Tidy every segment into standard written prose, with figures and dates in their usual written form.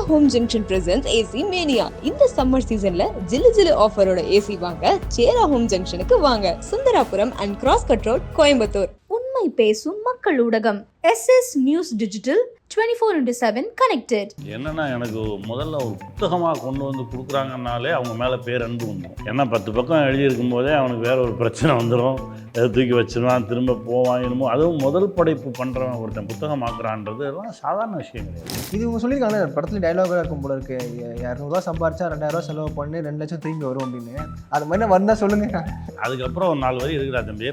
Home junction presents AC mania. இந்த summer சீசன்ல ஜிலு ஜிலு ஆஃபரோட ஏசி வாங்க சேரா ஹோம் ஜங்ஷனுக்கு வாங்க. Sundarapuram and cross cut road, Coimbatore. உண்மை பேசும் மக்கள் ஊடகம் SS நியூஸ் டிஜிட்டல் 24/7 கனெக்டட். என்னன்னா எனக்கு முதல்ல ஒரு புத்தகமாக கொண்டு வந்து கொடுக்குறாங்கன்னாலே அவங்க மேலே பேரன்பு வந்துடும். ஏன்னா 10 பக்கம் எழுதியிருக்கும் போதே அவனுக்கு வேற ஒரு பிரச்சனை வந்துடும், எதை தூக்கி வச்சிருவான், திரும்ப போவான். என்னமோ அதுவும் முதல் படைப்பு பண்ணுறவன் ஒருத்தன் புத்தகமாக்குறான்றது எல்லாம் சாதாரண விஷயம் கிடையாது. இது இவங்க சொல்லியிருக்காங்க படத்தில் டைலாகாக இருக்கும் போல இருக்கு, 200 சம்பாரிச்சா 2000 செலவு பண்ணி 2 லட்சம் திரும்பி வரும் அப்படின்னு. அது மாதிரி வந்தால் சொல்லுங்க. அதுக்கப்புறம் ஒரு 4 வரி இருக்குடா தம்பி,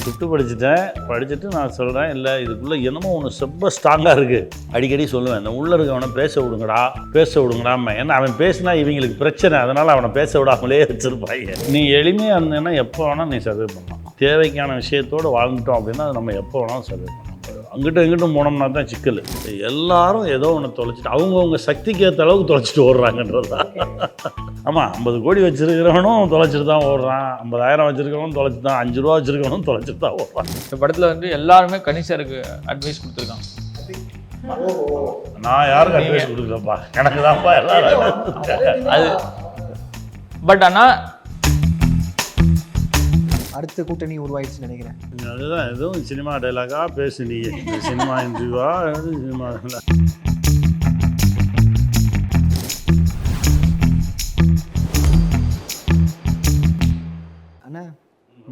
சுட்டு படிச்சுட்டு நான் சொல்கிறேன், இல்லை இதுக்குள்ளே என்னமோ ஒன்று ரொம்ப ஸ்ட்ராங்காக இருக்குது. அடிக்கடி சொல்லுவேன், இந்த உள்ளே இருக்கவனை பேச விடுங்கடாம. ஏன்னா அவன் பேசினா இவங்களுக்கு பிரச்சனை, அதனால் அவனை பேச விடாமலே வச்சுருப்பாங்க. நீ எளிமையாக இருந்தேன்னா எப்போ வேணால் நீ சர்வே பண்ணலாம். தேவைக்கான விஷயத்தோடு வாழ்ந்துட்டோம் அப்படின்னா அது நம்ம எப்போ வேணாலும் சர்வே பண்ணலாம். அங்கிட்டும் போனோம்னா தான் சிக்கல். எல்லாரும் ஏதோ ஒன்று தொலைச்சிட்டு அவங்கவுங்க சக்திக்கு ஏற்ற அளவுக்கு தொலைச்சிட்டு ஓடுறாங்கன்றது தான். ஆமாம், 50 கோடி வச்சுருக்கிறவனும் தொலைச்சிட்டு தான் ஓடுறான், 50,000 வச்சுருக்கவனும் தொலைச்சி தான், 5 ரூபா வச்சுருக்கவனும் தொலைச்சிட்டு தான் ஓடுறான். இந்த படத்தில் வந்து எல்லாருமே கணிசருக்கு அட்வைஸ் கொடுத்துருக்காங்க. நான் யாருக்கு அட்வைஸ் கொடுக்கலப்பா, எனக்கு தான்ப்பா எல்லாரும். அது பட் ஆனால் அடுத்த கூட்டணி உருவாயிடுச்சுன்னு நினைக்கிறேன். அதுதான் எதுவும் சினிமா டைலாகா பேசு, நீ சினிமா இன்டர்வியூவா சினிமா. அண்ணா,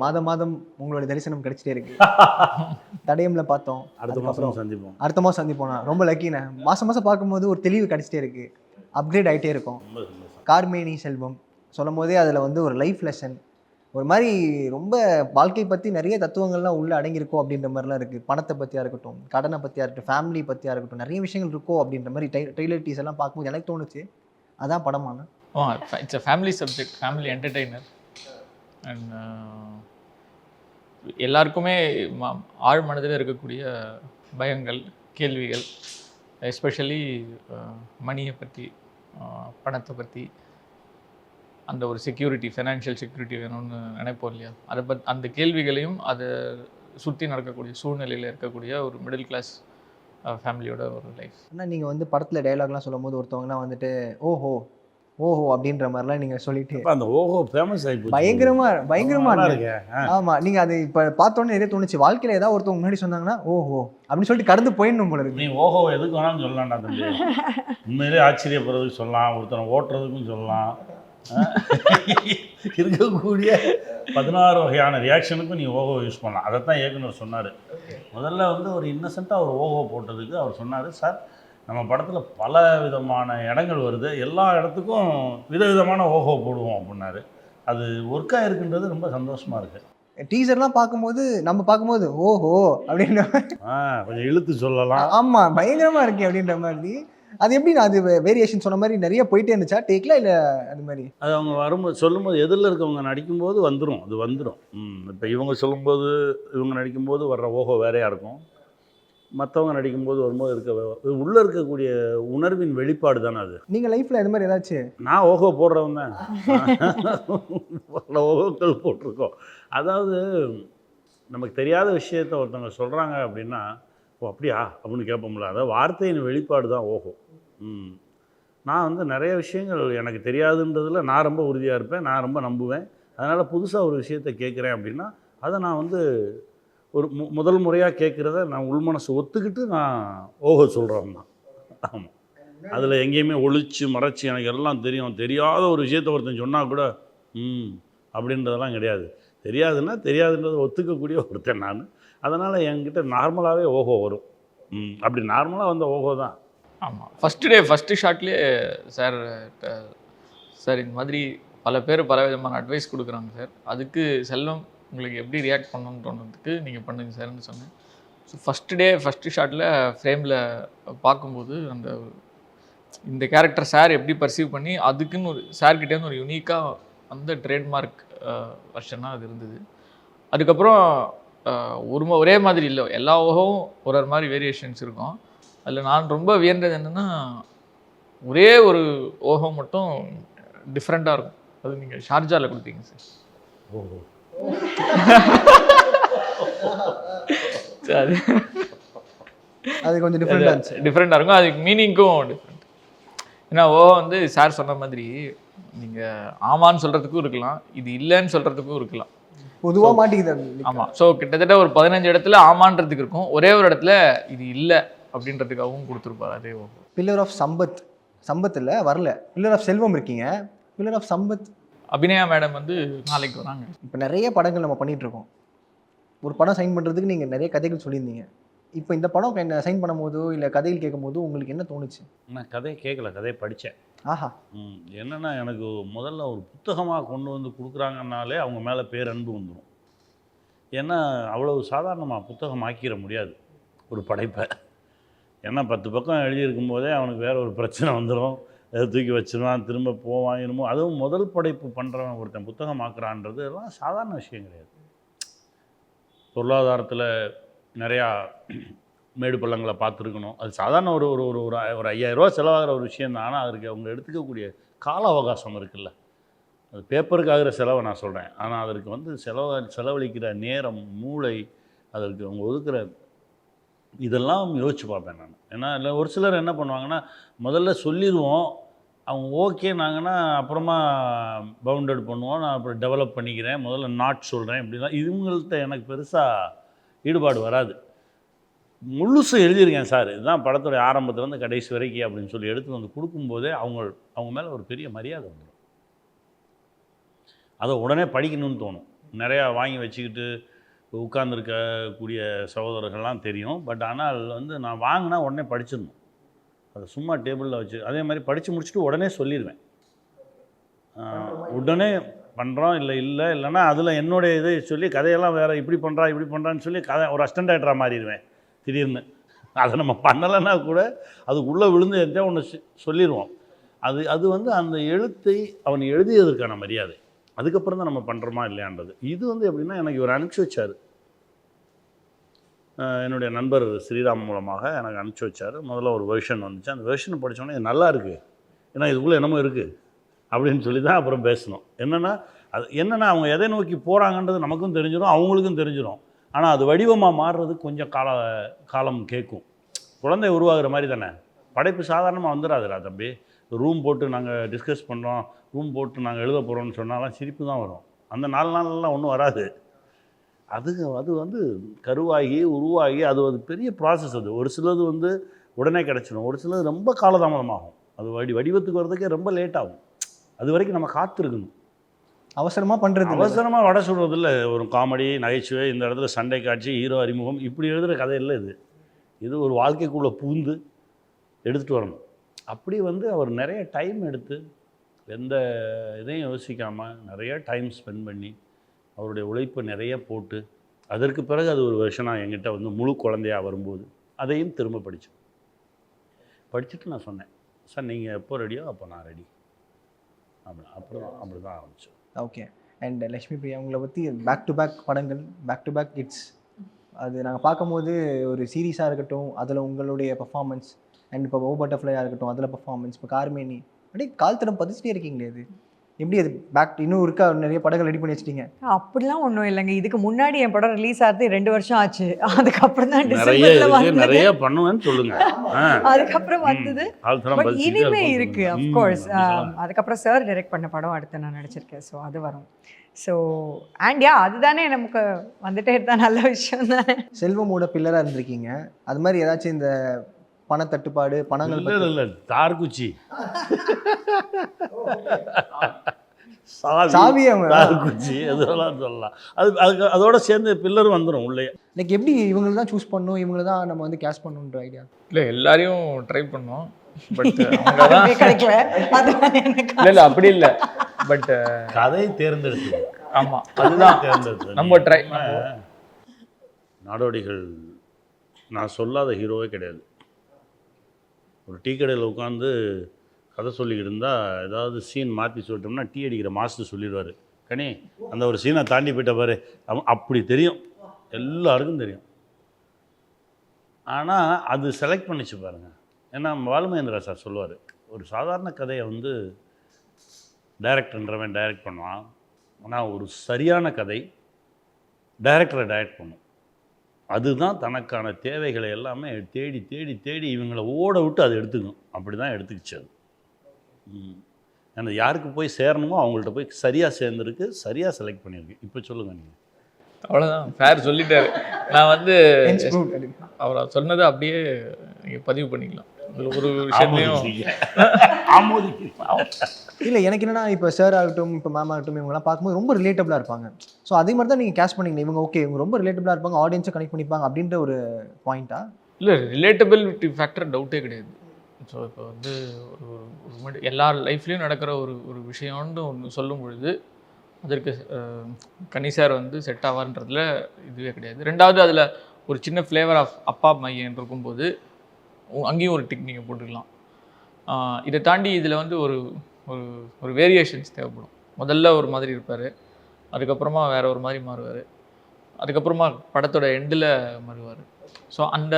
மாதம் உங்களோட தரிசனம் கிடைச்சிட்டே இருக்கு. தடயம்ல பார்த்தோம், அடுத்த மாதம் சந்திப்போம். ரொம்ப லக்கிண்ணே. மாதம் பார்க்கும்போது ஒரு தெளிவு கிடைச்சிட்டே இருக்கு, அப்கிரேட் ஆகிட்டே இருக்கும். கார்மேனி செல்வம் சொல்லும் போதே அதில் வந்து ஒரு லைஃப் லெசன், ஒரு மாதிரி ரொம்ப வாழ்க்கை பற்றி நிறைய தத்துவங்கள்லாம் உள்ளே அடங்கியிருக்கோம் அப்படின்ற மாதிரிலாம் இருக்குது. பணத்தை பற்றியாக இருக்கட்டும், கடனை பற்றியாக இருக்கட்டும், ஃபேமிலி பற்றியாக இருக்கட்டும், நிறைய விஷயங்கள் இருக்கோ அப்படின்ற மாதிரி ட்ரெய்லர் டீஸ் எல்லாம் பார்க்கும்போது எனக்கு தோணுச்சு. அதான் படமான it's a family subject, family entertainer. And எல்லாருக்குமே ஆழ் மனதில் இருக்கக்கூடிய பயங்கள், கேள்விகள், எஸ்பெஷலி மணியை பற்றி, பணத்தை பற்றி, அந்த ஒரு செக்யூரிட்டி, ஃபைனான்ஷியல் செக்யூரிட்டி வேணும்னு நினைப்போம் இல்லையா, அந்த கேள்விகளையும் அதை சுற்றி நடக்கக்கூடிய சூழ்நிலையில் இருக்கக்கூடிய ஒரு மிடில் கிளாஸ் ஃபேமிலியோட ஒரு லைஃப். ஆனால் நீங்கள் வந்து படத்தில் டைலாக்லாம் சொல்லும் போது ஒருத்தவங்கன்னா வந்துட்டு ஓஹோ அப்படின்ற மாதிரிலாம் நீங்கள் சொல்லிட்டு அந்த ஓஹோ ஃபேமஸ் ஆகி பயங்கரமாக இருக்கு. ஆமாம், நீங்கள் அது இப்போ பார்த்தோன்னே நிறைய தோணுச்சு. வாழ்க்கையில் ஏதாவது ஒருத்தவங்க முன்னாடி சொன்னாங்கன்னா ஓஹோ அப்படின்னு சொல்லிட்டு கடந்து போயிடணும் போல இருக்கு. நீ ஓஹோ எதுக்கு வேணாலும் சொல்லலாம்டா தம்பி, உண்மையிலே ஆச்சரியப்படுறதுக்கு சொல்லலாம், ஒருத்தனை ஓட்டுறதுக்கும் சொல்லலாம். இருக்கக்கூடிய 16 வகையான ரியாக்ஷனுக்கும் நீ ஓஹோ யூஸ் பண்ணலாம். அதைத்தான் இயக்குனர் சொன்னார். முதல்ல வந்து ஒரு இன்னசென்ட்டாக ஒரு ஓஹோ போட்டதுக்கு அவர் சொன்னார், சார் நம்ம படத்தில் பல விதமான இடங்கள் வருது, எல்லா இடத்துக்கும் விதவிதமான ஓஹோ போடுவோம் அப்படின்னாரு. அது ஒர்க்காக இருக்குன்றது ரொம்ப சந்தோஷமாக இருக்குது. டீசர்லாம் பார்க்கும்போது ஓஹோ அப்படின்ற கொஞ்சம் இழுத்து சொல்லலாம். ஆமாம், பயங்கரமாக இருக்கு அப்படின்ற மாதிரி. அது எப்படி அது வேரியேஷன் சொன்ன மாதிரி நிறைய போயிட்டே இருந்துச்சா டேக்ல, இல்லை அது மாதிரி? அது அவங்க வரும்போது சொல்லும்போது எதிரில் இருக்கவங்க நடிக்கும்போது வந்துடும். இப்போ இவங்க நடிக்கும்போது வர்ற ஓஹோ வேறையாக இருக்கும், மற்றவங்க நடிக்கும்போது வரும்போது உள்ளே இருக்கக்கூடிய உணர்வின் வெளிப்பாடு தானே அது. நீங்கள் லைஃப்பில் இது மாதிரி ஏதாச்சும்? நான் ஓஹோ போடுறவன் தான், பல ஓஹோக்கள் போட்டிருக்கோம். அதாவது நமக்கு தெரியாத விஷயத்த ஒருத்தவங்க சொல்கிறாங்க அப்படின்னா, ஓ அப்படியா அப்படின்னு கேட்போம்ல, அதாவது வார்த்தையின் வெளிப்பாடு தான் ஓஹோ. நான் வந்து நிறைய விஷயங்கள் எனக்கு தெரியாதுன்றதில் நான் ரொம்ப உறுதியாக இருப்பேன், நான் ரொம்ப நம்புவேன். அதனால் புதுசாக ஒரு விஷயத்தை கேட்குறேன் அப்படின்னா அதை நான் வந்து ஒரு முதல் முறையாக கேட்குறத நான் உள்மனசு ஒத்துக்கிட்டு நான் ஓஹோ சொல்கிறேன் தான். ஆமாம், அதில் எங்கேயுமே ஒழிச்சு மறைச்சி எனக்கு எல்லாம் தெரியாத ஒரு விஷயத்தை ஒருத்தன் சொன்னால் கூட அப்படின்றதெல்லாம் கிடையாது. தெரியாதுன்றதை ஒத்துக்கக்கூடிய ஒருத்தன் நான். அதனால் என்கிட்ட நார்மலாகவே ஓஹோ வரும். அப்படி நார்மலாக வந்த ஓஹோ தான். ஆமாம், ஃபஸ்ட்டு ஷாட்லேயே சார் இந்த மாதிரி பல பேர் பல விதமான அட்வைஸ் கொடுக்குறாங்க சார், அதுக்கு செல்வம் உங்களுக்கு எப்படி ரியாக்ட் பண்ணணும்னு தோணுறதுக்கு நீங்கள் பண்ணுங்க சார்னு சொன்னேன். ஸோ ஃபஸ்ட்டு ஷாட்டில் ஃப்ரேமில் பார்க்கும்போது இந்த கேரக்டர் சார் எப்படி பர்சீவ் பண்ணி அதுக்குன்னு ஒரு சார்கிட்டேருந்து ஒரு யூனிக்காக அந்த ட்ரேட்மார்க் வெர்ஷனாக அது இருந்தது. அதுக்கப்புறம் ஒரே மாதிரி இல்லை, எல்லா ஓஹோவும் ஒரு மாதிரி வேரியேஷன்ஸ் இருக்கும். அதில் நான் ரொம்ப வியந்தது என்னென்னா, ஒரே ஒரு ஓஹோ மட்டும் டிஃப்ரெண்ட்டாக இருக்கும். அது நீங்கள் ஷார்ஜாவில் கொடுத்தீங்க சார். ஓஹோ அது அது கொஞ்சம் டிஃப்ரெண்டாக இருந்துச்சு. டிஃப்ரெண்ட்டாக இருக்கும், அதுக்கு மீனிங்க்கும் டிஃப்ரெண்ட். ஏன்னா வந்து சார் சொன்ன மாதிரி நீங்கள் ஆமான்னு சொல்கிறதுக்கும் இருக்கலாம், இது இல்லைன்னு சொல்கிறதுக்கும் இருக்கலாம். பொதுவாக மாட்டிக்குது. ஆமாம். ஸோ கிட்டத்தட்ட ஒரு 15 இடத்துல ஆமான்றதுக்கு இருக்கும், ஒரே ஒரு இடத்துல இது இல்லை அப்படின்றதுக்காகவும் கொடுத்துருப்பாரு. அதே பில்லர் ஆஃப் சம்பத் இல்லை வரல, பில்லர் ஆஃப் செல்வம் இருக்கீங்க, pillar of Sampath. Abhinaya madam வந்து நாளைக்கு வராங்க. இப்போ நிறைய படங்கள் நம்ம பண்ணிகிட்ருக்கோம். ஒரு படம் சைன் பண்ணுறதுக்கு நீங்கள் நிறைய கதைகள் சொல்லியிருந்தீங்க. இப்போ இந்த படம் என்ன சைன் பண்ணும் போதோ இல்லை கதைகள் கேட்கும் போதோ உங்களுக்கு என்ன தோணுச்சு? நான் கதையை கேட்கல, கதையை படித்தேன். ஆஹா. என்னென்னா எனக்கு முதல்ல ஒரு புத்தகமாக கொண்டு வந்து கொடுக்குறாங்கன்னாலே அவங்க மேலே பேரன்பு வந்துடும். ஏன்னா அவ்வளவு சாதாரணமாக புத்தகம் ஆக்கிட முடியாது ஒரு படைப்பை. ஏன்னா 10 பக்கம் எழுதியிருக்கும் போதே அவனுக்கு வேறு ஒரு பிரச்சனை வந்துடும், அதை தூக்கி வச்சிருவான், திரும்ப போவான். என்னமோ அதுவும் முதல் படைப்பு பண்ணுறவன் ஒருத்தன் புத்தகம் ஆக்குறான்றது எல்லாம் சாதாரண விஷயம் கிடையாது. பொருளாதாரத்தில் நிறையா மேடு பள்ளங்களை பார்த்துருக்கணும். அது சாதாரண ஒரு ஒரு ஒரு ஒரு 5000 ரூபா செலவாகிற ஒரு விஷயம் தான். ஆனால் அதற்கு அவங்க எடுத்துக்கக்கூடிய கால அவகாசம் இருக்குல்ல, அது பேப்பருக்கு ஆகிற செலவை நான் சொல்கிறேன். ஆனால் அதற்கு வந்து செலவழிக்கிற நேரம், மூளை, அதற்கு அவங்க ஒதுக்குற இதெல்லாம் யோசிச்சு பார்ப்பேன் நான். ஏன்னா இல்லை ஒரு சிலர் என்ன பண்ணுவாங்கன்னா முதல்ல சொல்லிடுவோம், அவங்க ஓகேனாங்கன்னா அப்புறமா பவுண்டட் பண்ணுவோம், நான் அப்புறம் டெவலப் பண்ணிக்கிறேன், முதல்ல நாட் சொல்கிறேன், இப்படிலாம். இவங்கள்ட்ட எனக்கு பெருசாக ஈடுபாடு வராது. முழுசு எழுதியிருக்கேன் சார், இதுதான் படத்துடைய ஆரம்பத்துலேருந்து கடைசி வரைக்கும் அப்படின்னு சொல்லி எடுத்து வந்து கொடுக்கும்போதே அவங்க மேலே ஒரு பெரிய மரியாதை வந்துடும். அதை உடனே படிக்கணும்னு தோணும். நிறையா வாங்கி வச்சுக்கிட்டு உட்கார்ந்துருக்கக்கூடிய சகோதரர்கள்லாம் தெரியும். பட் ஆனால் வந்து நான் வாங்கினா உடனே படிச்சிடணும், அதை சும்மா டேபிளில் வச்சு. அதே மாதிரி படித்து முடிச்சுட்டு உடனே சொல்லிடுவேன். உடனே பண்ணுறோம் இல்லைன்னா அதில் என்னுடைய இதை சொல்லி கதையெல்லாம் வேறு இப்படி பண்ணுறான்னு சொல்லி கதை ஒரு அசிஸ்டன்ட் டைரக்டராக மாறிடுவேன் திடீர்னு. அதை நம்ம பண்ணலைன்னா கூட அதுக்குள்ளே விழுந்து எதோ ஒன்று சொல்லிடுவோம். அது வந்து அந்த எழுத்தை அவன் எழுதியதற்கான மரியாதை. அதுக்கப்புறம் தான் நம்ம பண்ணுறோமா இல்லையான்றது. இது வந்து எப்படின்னா எனக்கு இவர் அனுப்பிச்சி வச்சார், என்னுடைய நண்பர் ஸ்ரீராம் மூலமாக எனக்கு அனுப்பிச்சி வச்சார். முதல்ல ஒரு வெர்ஷன் வந்துச்சு, அந்த வெர்ஷனை படித்தோன்னே இது நல்லா இருக்குது, ஏன்னா இதுக்குள்ளே என்னமோ இருக்குது அப்படின்னு சொல்லி தான் அப்புறம் பேசணும். என்னென்னா அவங்க எதை நோக்கி போகிறாங்கன்றது நமக்கும் தெரிஞ்சிடும், அவங்களுக்கும் தெரிஞ்சிடும். ஆனால் அது வடிவமாக மாறுறது கொஞ்சம் காலம் கேட்கும். குழந்தை உருவாகிற மாதிரி தானே படைப்பு சாதாரணமாக வந்துடாதுடா தம்பி. ரூம் போட்டு நாங்கள் டிஸ்கஸ் பண்ணுறோம், ரூம் போட்டு நாங்கள் எழுத போகிறோம்னு சொன்னாலாம் சிரிப்பு தான் வரும். அந்த 4 நாள்லாம் ஒன்றும் வராது. அது வந்து கருவாகி உருவாகி அது பெரிய ப்ராசஸ். அது ஒரு சிலது வந்து உடனே கிடச்சிடும், ஒரு சிலது ரொம்ப காலதாமதமாகும். அது வடிவத்துக்கு வர்றதுக்கே ரொம்ப லேட் ஆகும். அது வரைக்கும் நம்ம காத்திருக்கணும். அவசரமாக பண்ணுறது, அவசரமாக வடை சுடுறதில்ல. ஒரு காமெடி, நகைச்சுவை, இந்த இடத்துல சண்டை காட்சி, ஹீரோ அறிமுகம், இப்படி எழுதுகிற கதை இல்லை இது ஒரு வாழ்க்கைக்குள்ளே பூந்து எடுத்துகிட்டு வரணும். அப்படி வந்து அவர் நிறைய டைம் எடுத்து எந்த இதையும் யோசிக்காமல் நிறைய டைம் ஸ்பெண்ட் பண்ணி அவருடைய உழைப்பை நிறைய போட்டு அதற்கு பிறகு அது ஒரு வருஷனாக என்கிட்ட வந்து முழு குழந்தையாக வரும்போது அதையும் திரும்ப படிச்சுட்டு நான் சொன்னேன், சார் நீங்கள் எப்போ ரெடியோ அப்போ நான் ரெடி அப்படி தான் ஆரம்பித்தோம். ஓகே. அண்ட் லக்ஷ்மி பிரியா உங்களை பற்றி பேக் டு பேக் படங்கள், பேக் டு பேக் ஹிட்ஸ், அது நாங்கள் பார்க்கும்போது ஒரு சீரீஸாக இருக்கட்டும், அதில் உங்களுடைய பர்ஃபார்மன்ஸ், அண்ட் இப்போ பட்டர்ஃப்ளையாக இருக்கட்டும் அதில் பர்ஃபார்மன்ஸ், இப்போ கார்மேனி, அப்படியே கால் தடம் பதிச்சுட்டே இருக்கீங்களே, அது எப்படி? அது பேக் இன்னும் இருக்கா? நிறைய படங்கள் ரெடி பண்ணி வச்சிட்டீங்க? அப்படிலாம் ஒன்றும் இல்லைங்க. இதுக்கு முன்னாடி என் படம் ரிலீஸ் ஆகிறது 2 வருஷம் ஆச்சு. அதுக்கப்புறம் தான் நிறைய பண்ணுவேன்னு சொல்லுங்க. அதுக்கப்புறம் வந்தது. பட் இனிமே இருக்கு அஃப்கோர்ஸ். அதுக்கப்புறம் சார் டைரக்ட் பண்ண படம் அடுத்து நான் நடிச்சிருக்கேன். ஸோ அது வரும். ஸோ அண்ட் அதுதானே நமக்கு வந்துட்டே இருந்தால் நல்ல விஷயம் தானே. செல்வமோட பில்லராக இருந்திருக்கீங்க, அது மாதிரி ஏதாச்சும் இந்த பணத்தட்டுப்பாடு, பணங்கள் இல்லை தார்குச்சி தார்குச்சி அதெல்லாம் சொல்லலாம். அதோட சேர்ந்து பில்லர் வந்துடும் உள்ளே. லைக் எப்படி இவங்களை தான் சூஸ் பண்ணணும், இவங்களை தான் நம்ம வந்து கேஷ் பண்ணணுன்ற ஐடியா இல்லை, எல்லாரையும் ட்ரை பண்ணோம். பட் அவங்க தான் கிடைக்கல. இல்லை அப்படி இல்லை, பட் கதை தேர்ந்தெடுத்து. ஆமாம், அதுதான் தேர்ந்தெடுத்து நம்ம ட்ரை. நாடோடிகள் நான் சொல்லாத ஹீரோவே கிடையாது. ஒரு டீ கடையில் உட்காந்து கதை சொல்லிக்கிட்டு இருந்தால் ஏதாவது சீன் மாற்றி சொல்லிட்டோம்னா டீ அடிக்கிற மாஸ்டர் சொல்லிடுவார், கனி அந்த ஒரு சீனை தாண்டி போயிட்ட பாரு, அப்படி தெரியும், எல்லாருக்கும் தெரியும். ஆனால் அது செலக்ட் பண்ணிச்சு பாருங்கள். ஏன்னா பாலுமகேந்திரா சார் சொல்லுவார், ஒரு சாதாரண கதையை வந்து டைரக்டர்ன்றவன் டைரக்ட் பண்ணுவான், ஆனால் ஒரு சரியான கதை டைரக்டரை டைரக்ட் பண்ணும். அதுதான் தனக்கான தேவைகளை எல்லாமே தேடி தேடி தேடி இவங்களை ஓட விட்டு அதை எடுத்துக்கணும். அப்படி தான் எடுத்துக்கிச்சு அது. ஏன்னா யாருக்கு போய் சேரணுமோ அவங்கள்ட்ட போய் சரியாக சேர்ந்துருக்கு, சரியாக செலக்ட் பண்ணியிருக்கு. இப்போ சொல்லுங்கள் நீங்கள். அவ்வளோதான், ஃபேர் சொல்லிட்டாரு. நான் வந்து Hence proved அப்படின்னு. அவர் சொன்னதை அப்படியே நீங்கள் பதிவு பண்ணிக்கலாம். இதில் ஒரு விஷயத்தையும் இல்லை எனக்கு என்னன்னா இப்போ சார் ஆகட்டும், இப்போ மேம் ஆகட்டும், இவங்கெல்லாம் பார்க்கும்போது ரொம்ப ரிலேட்டபிளாக இருப்பாங்க. ஸோ அதே மாதிரி தான் நீங்கள் கேஷ் பண்ணீங்க. இவங்க ஓகே, இவங்க ரொம்ப ரிலேட்டபிளாக இருப்பாங்க, ஆடியன்ஸை கனெக்ட் பண்ணிப்பாங்க அப்படின்ற ஒரு பாயிண்டா? இல்லை, ரிலேட்டபிலிட்டி ஃபேக்டர் டவுட்டே கிடையாது. ஸோ இப்போ வந்து ஒரு எல்லார் லைஃப்லேயும் நடக்கிற ஒரு விஷயம்னு ஒன்று சொல்லும் பொழுது அதற்கு கனி சார் வந்து செட் ஆவார்ன்றதுல இதுவே கிடையாது. ரெண்டாவது அதில் ஒரு சின்ன ஃப்ளேவர் ஆஃப் அப்பா மையன் இருக்கும்போது அங்கேயும் ஒரு டிக் நீங்கள் போட்டுக்கலாம். இதை தாண்டி இதில் வந்து ஒரு ஒரு ஒரு வேரியேஷன்ஸ் தேவைப்படும். முதல்ல ஒரு மாதிரி இருப்பார், அதுக்கப்புறமா வேறு ஒரு மாதிரி மாறுவார், அதுக்கப்புறமா படத்தோட எண்டில் மாறுவார். ஸோ அந்த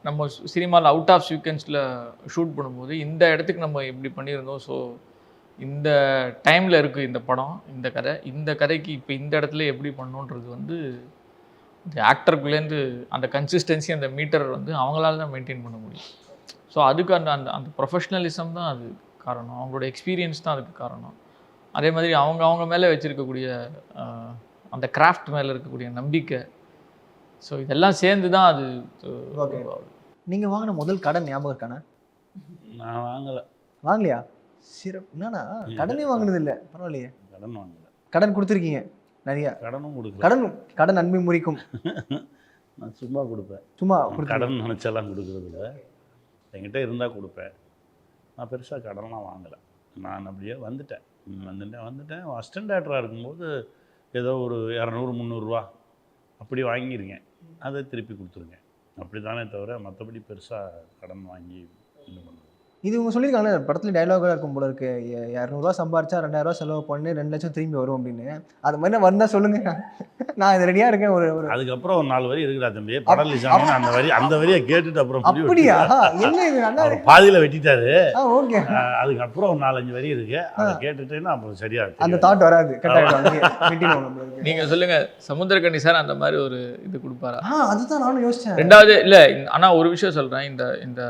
நம்ம சினிமாவில் அவுட் ஆஃப் சீக்வென்ஸில் ஷூட் பண்ணும்போது இந்த இடத்துக்கு நம்ம இப்படி பண்ணியிருந்தோம், ஸோ இந்த டைமில் இருக்குது இந்த படம், இந்த கதைக்கு இப்போ இந்த இடத்துல எப்படி பண்ணணுன்றது வந்து இந்த ஆக்டருக்குள்ளேருந்து அந்த கன்சிஸ்டன்சி, அந்த மீட்டர் வந்து அவங்களால தான் மெயின்டைன் பண்ண முடியும். ஸோ அதுக்கு அந்த அந்த அந்த ப்ரொஃபஷ்னலிசம் தான் அது காரணம், அவங்களோட எக்ஸ்பீரியன்ஸ் தான் அதுக்கு காரணம். அதே மாதிரி அவங்க மேலே வச்சுருக்கக்கூடிய அந்த கிராஃப்ட் மேலே இருக்கக்கூடிய நம்பிக்கை, ஸோ இதெல்லாம் சேர்ந்து தான் அது. நீங்கள் வாங்கின முதல் கடன் ஞாபகம் இருக்கானே? நான் வாங்கலை. வாங்கலையா? சிறப்பு. என்னன்னா கடனே வாங்கினது இல்லை, பரவாயில்லையே. கடன் வாங்கலை. கடன் கொடுத்துருக்கீங்க நிறையா? கடனும் கொடுக்கல. கடன் நன்மை முறிக்கும். நான் சும்மா கொடுப்பேன். சும்மா கடன் நினச்செல்லாம் கொடுக்குறது இல்லை, என்கிட்ட இருந்தால் கொடுப்பேன். நான் பெருசாக கடன்லாம் வாங்கலை. நான் அப்படியே வந்துட்டேன். அசிஸ்டன்ட் டைரக்டராக இருக்கும்போது ஏதோ ஒரு 200-300 ரூபா அப்படி வாங்கியிருக்கேன், அதை திருப்பி கொடுத்துருங்க. அப்படி தானே தவிர மற்றபடி பெருசாக கடன் வாங்கி இது பண்ணுறது. இது இவங்க சொல்லியிருக்காங்க படத்தில் டைலாகாக இருக்கும் போல இருக்கு, 200 சம்பாரிச்சா 2000 செலவு பண்ணி 2 லட்சம் திரும்பி வரும் அப்படின்னு. அது மாதிரி நான் வந்தால் சொல்லுங்க, நான் இது ரெடியாக இருக்கேன். ஒரு அதுக்கப்புறம் ஒரு 4 வரி இருக்குடா தம்பி, படம் ரிலீஸ் அந்த வரியை கேட்டுட்டு அப்புறம் அப்படியா? என்ன இது நல்லா பாதியில் வெட்டிட்டாரு. ஓகே, அதுக்கப்புறம் ஒரு 4-5 வரி இருக்கு, அதை கேட்டுட்டேன்னா அப்புறம் சரியா அந்த தாட் வராது. நீங்கள் சொல்லுங்க, சமுத்திரக்கனி சார் அந்த மாதிரி ஒரு இது கொடுப்பாரா? அதுதான் நானும் யோசிச்சேன். ரெண்டாவது இல்லை, ஆனால் ஒரு விஷயம் சொல்கிறேன், இந்த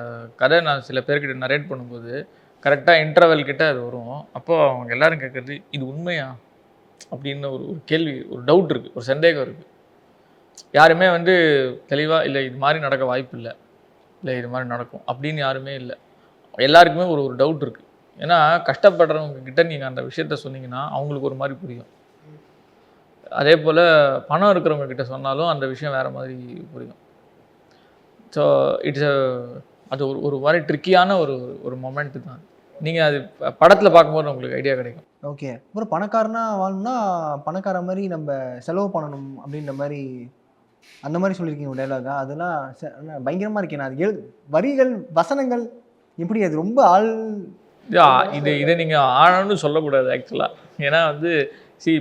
கதை நான் சில பேர்கிட்ட நரேட் பண்ணும்போது கரெக்டாக இன்டர்வல் கிட்ட அது வரும். அப்போ அவங்க எல்லாரும் கேட்குறது இது உண்மையா அப்படின்னு ஒரு கேள்வி, ஒரு டவுட் இருக்குது, ஒரு சந்தேகம் இருக்குது. யாருமே வந்து தெளிவாக இல்லை இது மாதிரி நடக்க வாய்ப்பு இல்லை, இல்லை இது மாதிரி நடக்கும் அப்படின்னு யாருமே இல்லை. எல்லாருக்குமே ஒரு டவுட் இருக்குது. ஏன்னா கஷ்டப்படுறவங்க கிட்ட நீங்கள் அந்த விஷயத்த சொன்னீங்கன்னா அவங்களுக்கு ஒரு மாதிரி புரியும். அதே போல் பணம் இருக்கிறவங்க கிட்ட சொன்னாலும் அந்த விஷயம் வேறு மாதிரி புரியும். ஸோ அது ஒரு மாதிரி ட்ரிக்கியான ஒரு மொமெண்ட்டு தான். நீங்கள் அது படத்தில் பார்க்கும்போது உங்களுக்கு ஐடியா கிடைக்கும். ஓகே, அப்புறம் பணக்காரனா வாழணும்னா பணக்கார மாதிரி நம்ம செலவு பண்ணணும் அப்படின்ற மாதிரி அந்த மாதிரி சொல்லியிருக்கீங்க டைலாகா? அதெல்லாம் பயங்கரமாக இருக்கேன். அது வரிகள் வசனங்கள் எப்படி அது ரொம்ப இதை நீங்கள் ஆழம்னு சொல்லக்கூடாது ஆக்சுவலாக. ஏன்னா வந்து